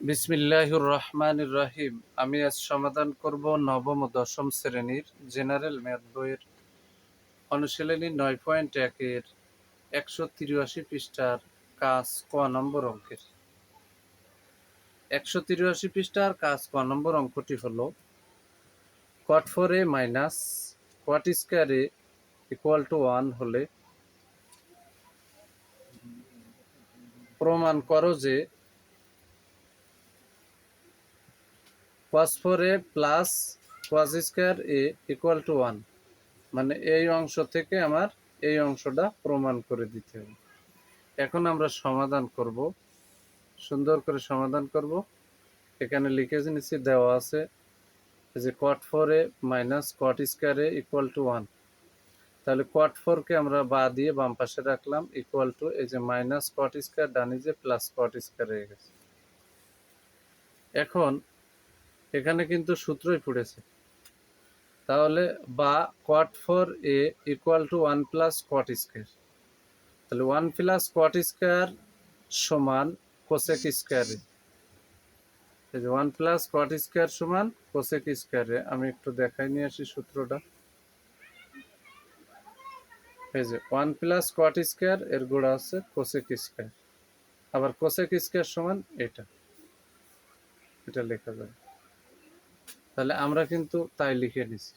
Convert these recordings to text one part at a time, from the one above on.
বিসমিল্লাহির রহমানির রহিম। আমি আজ সমাধান করব নবম ও দশম শ্রেণীর জেনারেল ম্যাথ বইয়ের অনুশীলনী 9.1-এর 183 পৃষ্ঠার কাজ ক নম্বর অঙ্কের। 183 পৃষ্ঠার কাজ ক নম্বর অঙ্কটি হল cot 4a minus cot square a equal to 1 হলে প্রমাণ করো যে cos 4a plus cos square a equal to 1। মানে এই অংশ থেকে আমার এই অংশটা প্রমাণ করে দিতে হবে। এখন আমরা সমাধান করব, সুন্দর করে সমাধান করব। এখানে লিখে নিচ্ছি, দেওয়া আছে যে cot 4a minus cot square a equal to 1। তাহলে cot 4কে আমরা বা দিয়ে বাম পাশে রাখলাম, ইকুয়াল টু এই যে মাইনাস cot স্কয়ার ডানে যে প্লাস cot স্কয়ার হয়ে গেছে। এখন এখানে কিন্তু সূত্রই পড়েছে, তাহলে বা cot 4a equal to 1 plus cot square. তাহলে 1 প্লাস cot স্কয়ার সমান কোসেক স্কয়ারে। এই যে 1 প্লাস cot স্কয়ার সমান কোসেক স্কয়ারে। আমি একটু দেখাই নিয়ে আসি সূত্রটা। এই যে 1 প্লাস cot স্কয়ার এর গোড়া আছে কোসেক স্কয়ার, আবার কোসেক স্কয়ার সমান এটা লেখা যায়। তাহলে আমরা কিন্তু তাই লিখে নিছি।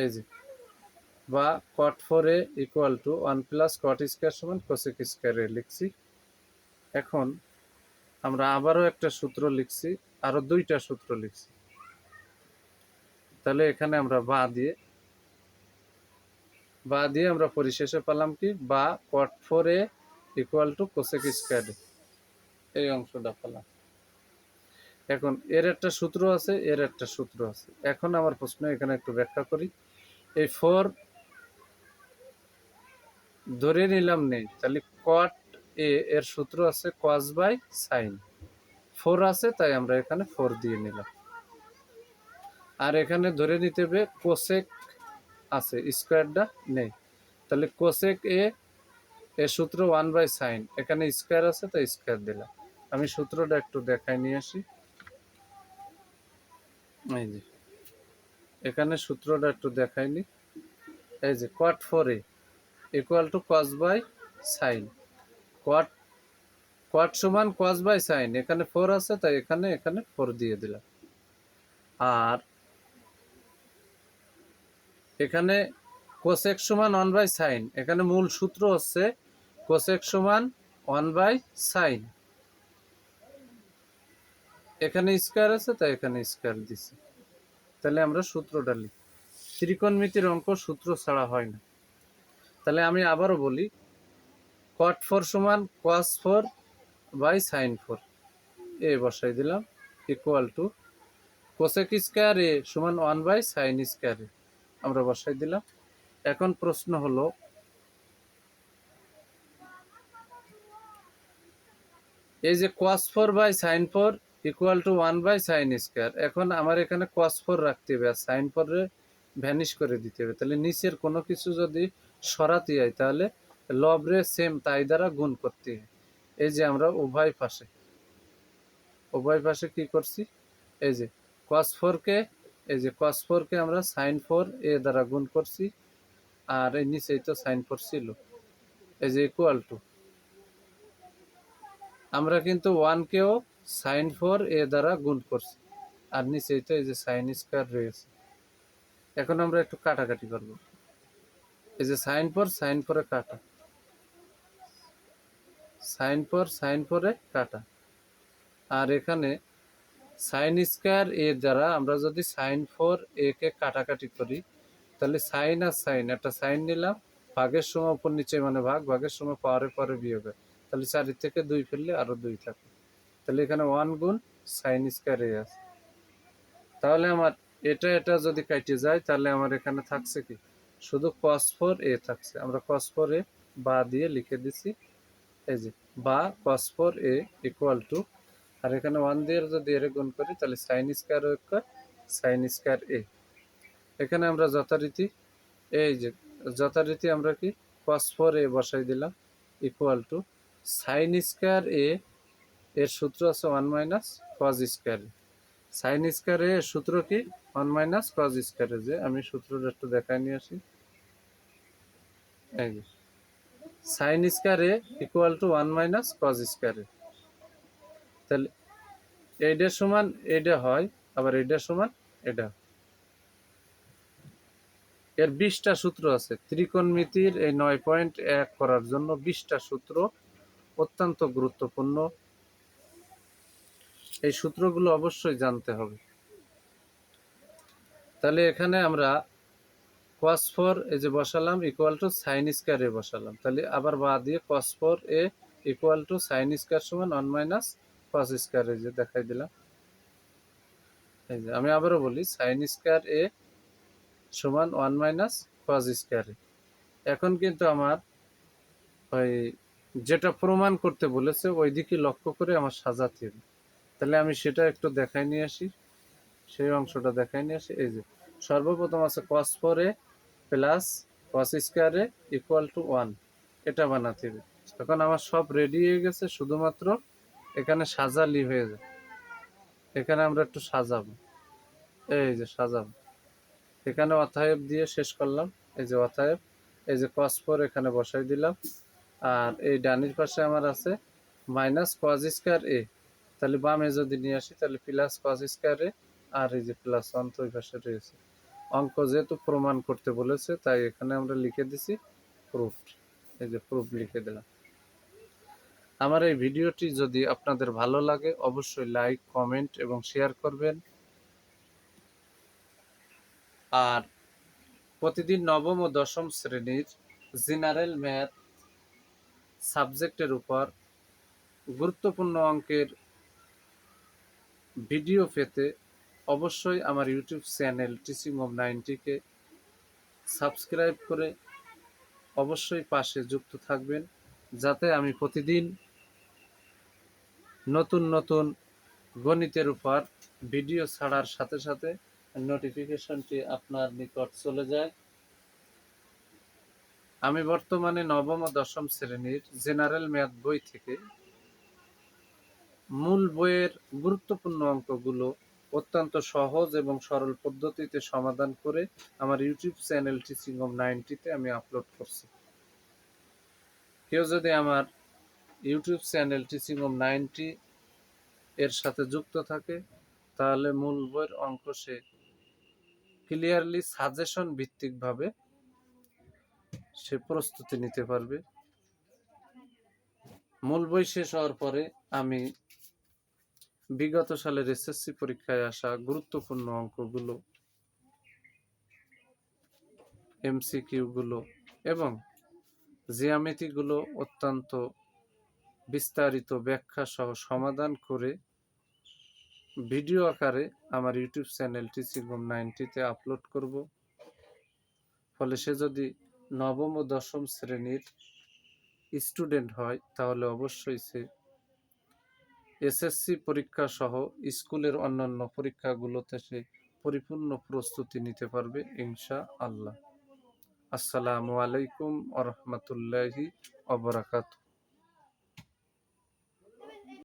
এই যে বা cot 4a equal to 1 plus cot square সমান কোসেক স্কয়ারে লিখছি। এখন আমরা আবারও একটা সূত্র লিখছি, আরো দুইটা সূত্র লিখছি। তাহলে এখানে আমরা বা দিয়ে আমরা পরিশেষে পেলাম কি, বা cot 4a equal two cosec square এই অংশটা পেলাম। এখন এর একটা সূত্র আছে, এর একটা সূত্র আছে। এখন আমার প্রশ্ন এখানে একটু ব্যাখ্যা করি। এই 4 ধরে নিলাম নেই, তাহলে cot a এর সূত্র আছে cos বাই sin। 4 আছে তাই আমরা এখানে 4 দিয়ে নিলাম। আর এখানে ধরে নিতে হবে কোসেক আছে, স্কয়ারটা নেই। তাহলে কোসেক a এর সূত্র 1 বাই সাইন, এখানে স্কয়ার আছে তাই স্কয়ার দিলাম। আমি সূত্রটা একটু দেখাই নিয়ে আসি। এই যে এখানে সূত্রটা একটু দেখাইনি। এই যে cot 4a equal to cos by sine. cot সমান cos বাই সাইন, এখানে 4 আছে তাই এখানে 4 দিয়ে দিলাম। আর এখানে কোসেক সমান 1 বাই সাইন, এখানে মূল সূত্র হচ্ছে কোসেক সমান 1 বাই সাইন। এখানে স্কয়ার আছে তাই এখানে স্কয়ার দিছি। তাহলে আমরা সূত্রটা লিখি। ত্রিকোণমিতির অঙ্ক সূত্র ছাড়া হয় না। তাহলে আমি আবারও বলি, cot 4 সমান cos 4 বাই sin 4 এ বসাই দিলাম, ইকুয়াল টু কোসেক স্কয়ার এ সমান 1 বাই সাইন স্কয়ার এ আমরা বসাই দিলাম। এখন প্রশ্ন হলো, এই যে cos 4 by sin 4 equal to 1 by sine square. এখন আমার এখানে cos 4 রাখতে হবে আর sin 4 রে ভ্যানিশ করে দিতে হবে। তাহলে নিচের কোনো কিছু যদি সরাতে হয় তাহলে লব রে সেম তাই দ্বারা গুণ করতে হয়। এই যে আমরা উভয় পাশে কি করছি, এই যে cos 4 কে, এই যে cos 4 কে আমরা sin 4 এ দ্বারা গুণ করছি, আর এই নিচেই তো sin 4 ছিল। এই যে ইকুয়াল টু, আমরা কিন্তু 1 কেও sin 4 এ দ্বারা গুণ করছি, আর নিচেই তো এই যে sin স্কয়ার রয়েছে। এখন আমরা একটু কাটাকাটি করব। এই যে sin 4 এ কাটা, sin 4 এ কাটা। আর এখানে sin স্কয়ার এ দ্বারা আমরা যদি sin 4 এ কে কাটাকাটি করি, তাহলে সাইন আর সাইন, একটা সাইন নিলাম, ভাগের সময় উপর নিচে মানে ভাগের সময় পরে বিয়োগ হয়। তাহলে 4 থেকে 2 ফেললে আরো 2 থাকে। তাহলে এখানে 1 গুণ সাইন স্কয়ার এ আছে। তাহলে আমার এটা যদি কেটে যায়, তাহলে আমার এখানে থাকছে কি, শুধু cos 4 এ থাকছে। আমরা cos 4 এ বা দিয়ে লিখে দিছি। এই যে বা cos 4 এ ইকুয়াল টু, আর এখানে 1 দিয়ে যদি এর গুণ করি তাহলে সাইন স্কয়ার সাইন স্কয়ার এ। এখানে আমরা যথারীতি আমরা কি cos 4 এ বসাই দিলাম, ইকুয়াল টু সাইন স্কয়ার এ এর সূত্র আছে 1 minus cause square. Sine square এর সূত্র কি 1 মাইনাস কজ স্কয়ার। যে আমি সূত্রটা একটু দেখাই নিয়ে আসি। এই যে sine square A equal to 1 minus cause square. তাহলে এইটা সমান এইটা হয়, আবার এইটা সমান এটা। এর 20টা সূত্র আছে। ত্রিকোণমিতির এই 9.1 করার জন্য 20টা সূত্র অত্যন্ত গুরুত্বপূর্ণ। এই সূত্রগুলো অবশ্যই জানতে হবে। তাহলে এখানে আমরা cos 4 এই যে বসালাম ইকুয়াল টু সাইন স্কয়ার এ বসালাম। তাহলে আবার বা দিয়ে cos 4 A equal to sine square সমান 1 মাইনাস cos স্কয়ার, এই যে দেখাই দিলাম। এই যে আমি আবারও বলি, সাইন স্কয়ার এ সমান 1 মাইনাস cos স্কয়ার। এখন কিন্তু আমার ওই যেটা প্রমাণ করতে বলেছে ওই দিকে লক্ষ্য করে আমার সাজাতে হবে। তাহলে আমি সেটা একটু দেখাই নিয়ে আসি, সেই অংশটা দেখাই নিয়ে আসি। এই যে সর্বপ্রথম আছে cos 4a plus cos square A equal to 1, এটা বানাতে হবে। এখন আমার সব রেডি হয়ে গেছে, শুধুমাত্র এখানে সাজালি হয়ে যায়। এখানে আমরা একটু সাজাবো, এই যে সাজাবো। এখানে অতএব দিয়ে শেষ করলাম। এই যে অতএব, এই যে cos 4 এখানে বসাই দিলাম। আর এই ডানির পাশে আমার আছে মাইনাস cos স্কয়ার এ। তাহলে বামে যদি নিয়ে আসি তাহলে প্লাস cos স্কয়ার এ, আর এই যে প্লাস 1 তো ওই পাশে রয়েছে। অঙ্ক যেহেতু প্রমাণ করতে বলেছে তাই এখানে আমরা লিখে দিছি প্রুফ। এই যে প্রুফ লিখে দিলাম। আমার এই ভিডিওটি যদি আপনাদের ভালো লাগে অবশ্যই লাইক, কমেন্ট এবং শেয়ার করবেন। আর প্রতিদিন নবম ও দশম শ্রেণীর জেনারেল ম্যাথ সাবজেক্টের উপর গুরুত্বপূর্ণ অঙ্কের ভিডিও পেতে অবশ্যই আমার ইউটিউব চ্যানেল টিচিং অফ 90কে সাবস্ক্রাইব করে অবশ্যই পাশে যুক্ত থাকবেন, যাতে আমি প্রতিদিন নতুন নতুন গণিতের উপর ভিডিও ছাড়ার সাথে সাথে নোটিফিকেশনটি আপনার নিকট চলে যায়। আমি বর্তমানে নবম ও দশম শ্রেণীর জেনারেল ম্যাথ বই থেকে মূল বইয়ের গুরুত্বপূর্ণ অঙ্কগুলো অত্যন্ত সহজ এবং সরল পদ্ধতিতে সমাধান করে আমার ইউটিউব চ্যানেল টিচিং অফ 90তে আমি আপলোড করছি। কেউ যদি আমার ইউটিউব চ্যানেল টিচিং অফ 90 এর সাথে যুক্ত থাকে তাহলে মূল বইয়ের অঙ্ক সে ক্লিয়ারলি সাজেশন ভিত্তিকভাবে সে প্রস্তুতি নিতে পারবে। মূল বই শেষ হওয়ার পরে আমি বিগত সালের এসএসসি পরীক্ষায় আসা গুরুত্বপূর্ণ অঙ্কগুলো, এমসিকিউগুলো এবং জ্যামিতিগুলো অত্যন্ত বিস্তারিত ব্যাখ্যা সহ সমাধান করে ভিডিও আকারে আমার ইউটিউব চ্যানেল টিচিং অফ 90তে আপলোড করব। ফলে সে যদি নবম ও দশম শ্রেণীর স্টুডেন্ট হয় তাহলে অবশ্যই সে এসএসসি পরীক্ষা সহ স্কুলের অন্যান্য পরীক্ষাগুলোতে সে পরিপূর্ণ প্রস্তুতি নিতে পারবে ইনশাআল্লাহ। আসসালামু আলাইকুম ওয়া রাহমাতুল্লাহি ওয়া বারাকাতুহু।